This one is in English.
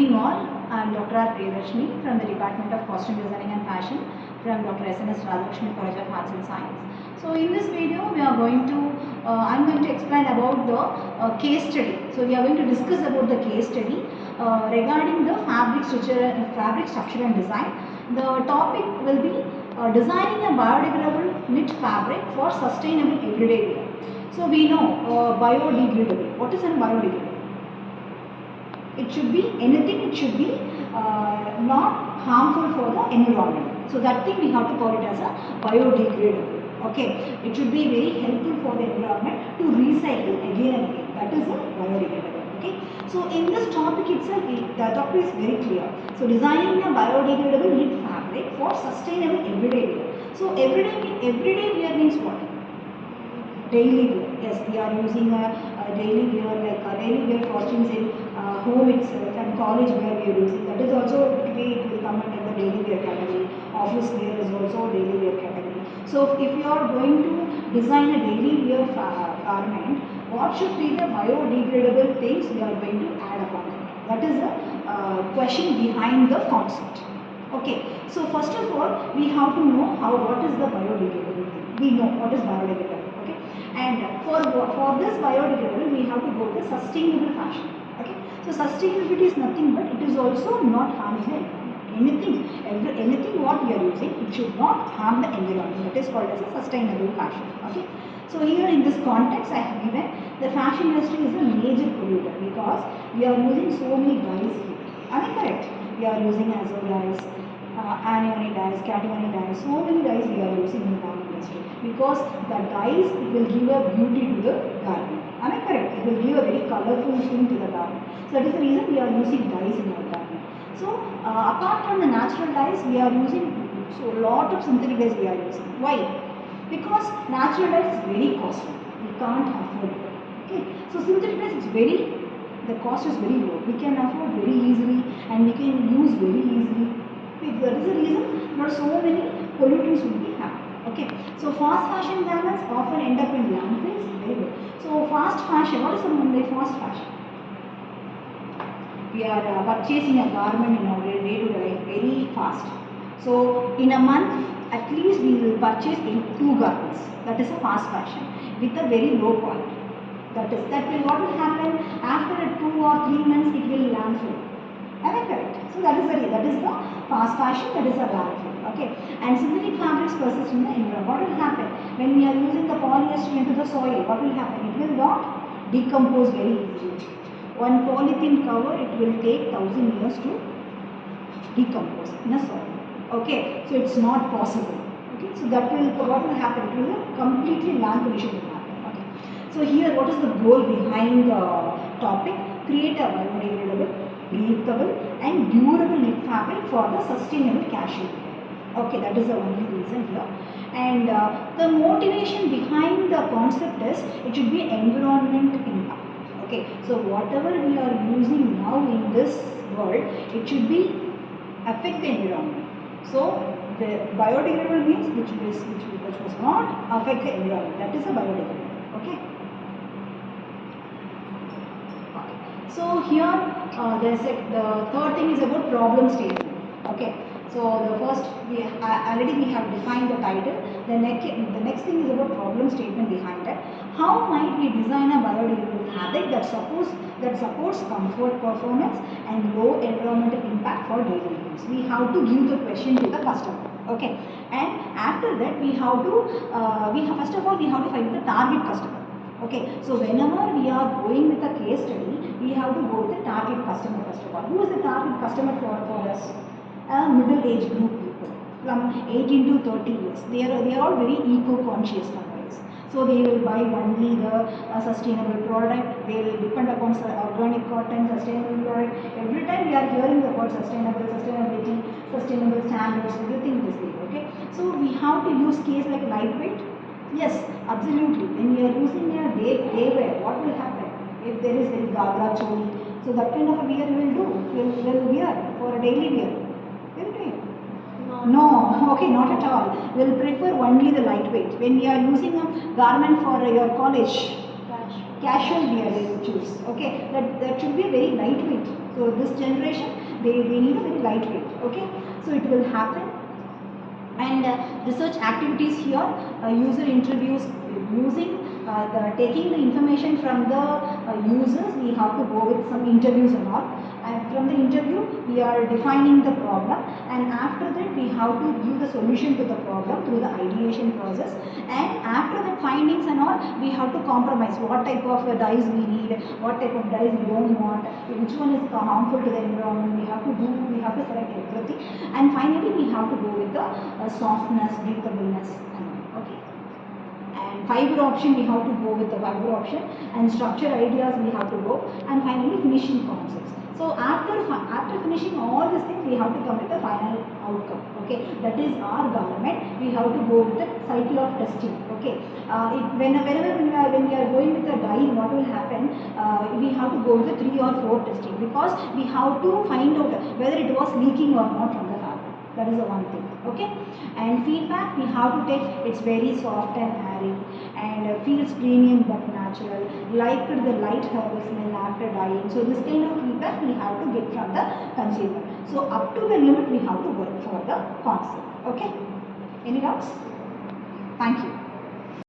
evening all. I am Dr.R.Priyadharshini from the Department of Costume Designing and Fashion from Dr.R.SNSRCAS College of Arts and Science. So in this video we are going to, I am going to explain about the case study. So we are going to discuss about the case study regarding the fabric structure and design. The topic will be designing a biodegradable knit fabric for sustainable everyday wear. So we know biodegradable. What is a biodegradable? It should be anything, it should be not harmful for the environment. So that thing we have to call it as a biodegradable. Okay, it should be very helpful for the environment to recycle again and again. That is a biodegradable. Okay, so in this topic itself, the topic is very clear. So designing a biodegradable knit fabric for sustainable everyday wear. So everyday wear means what? Daily wear. Yes, we are using a daily wear, like a daily wear costumes in home itself, and college wear we are using. That is also it will come under the daily wear category. Office wear is also daily wear category. So if you are going to design a daily wear garment, what should be the biodegradable things we are going to add upon it? That is the question behind the concept. Okay, so first of all, we have to know what is the biodegradable thing. We know what is biodegradable. Okay, and for this biodegradable, we have to go to sustainable fashion. Okay, so sustainability is nothing but it is also not harming the environment. Anything what we are using, it should not harm the environment. That is called as a sustainable fashion. Okay, so here in this context, I have given the fashion industry is a major polluter because we are using so many dyes here. Am I correct? We are using azo dyes, anionic dyes, cationic dyes, so many dyes we are using in the garment industry because the dyes, it will give a beauty to the garment. Am I correct? It will give a very colorful thing to the garment. So that is the reason we are using dyes in our garment. So apart from the natural dyes, we are using a lot of synthetic dyes we are using. Why? Because natural dyes is very costly. We can't afford it. Okay. So synthetic dyes is the cost is very low. We can afford very easily and we can use very easily. That is the reason not so many pollutants will be happening. Okay. So fast fashion garments often end up in landfills. Very good. So fast fashion, what is the meaning by fast fashion? We are purchasing a garment in our day-to-day life very fast. So in a month, at least we will purchase 2 garments. That is a fast fashion with a very low quality. What will happen after 2 or 3 months? It will landfill. Am I correct? So that is the fast fashion. That is a landfill. Okay. And synthetic fabrics persist in the environment. What will happen when we are using the polyester into the soil? What will happen? It will not decompose very easily. One polythene cover, it will take 1000 years to decompose in a soil. Okay, so it's not possible. Okay, so what will happen? It will completely land pollution will happen. Okay, so here what is the goal behind the topic? Create a biodegradable, breathable, and durable knit fabric for the sustainable casual wear. Okay, that is the only reason here. And the motivation behind the concept is it should be environment impact. Okay, so whatever we are using now in this world, it should be affect the environment. So the biodegradable means which was not affect the environment. That is a biodegradable. Okay. So here the third thing is about problem statement. Okay. So the first we have defined the title. The next thing is about problem statement behind that. How might we design a biodegradable fabric that supports comfort, performance, and low environmental impact for daily use? We have to give the question to the customer. Okay, and after that we have to first of all we have to find the target customer. Okay, so whenever we are going with a case study, we have to go with the target customer first of all. Who is the target customer for us? Middle-age group people from 18 to 30 years. They are all very eco-conscious nowadays. So they will buy only the sustainable product. They will depend upon organic cotton, sustainable product. Every time we are hearing the word sustainability, sustainable standards, everything is there. Okay. So we have to use case like lightweight. Yes, absolutely. When we are using a day wear, what will happen? If there is very gagra choli, so that kind of a wear we will do. We'll wear for a daily wear. No, okay, not at all. We'll prefer only the lightweight. When we are using a garment for your college, casual wear we will choose. Okay, that should be very lightweight. So this generation, they need a very lightweight. Okay, so it will happen. And research activities here, user interviews, using taking the information from the users, we have to go with some interviews and all, and from the interview we are defining the problem, and after that we have to give the solution to the problem through the ideation process, and after that findings and all, we have to compromise what type of dyes we need, what type of dyes we don't want, which one is harmful to the environment. We have to select everything, and finally we have to go with the softness, breathableness and all. Okay, and fiber option, we have to go with the fiber option, and structure ideas we have to go, and finally finishing concepts. So after finishing all these things, we have to come with the final outcome. Okay, that is our government. We have to go with the cycle of testing. Okay, whenever when we are going with the dye, what will happen? We have to go with the 3 or 4 testing, because we have to find out whether it was leaking or not from the fabric. That is the one thing. Okay, and feedback, we have to take, it's very soft and airy, and feels premium but natural, like the light herbal smell after dyeing. So this kind of feedback we have to get from the consumer. So up to the limit we have to work for the concept. Okay, any doubts? Thank you.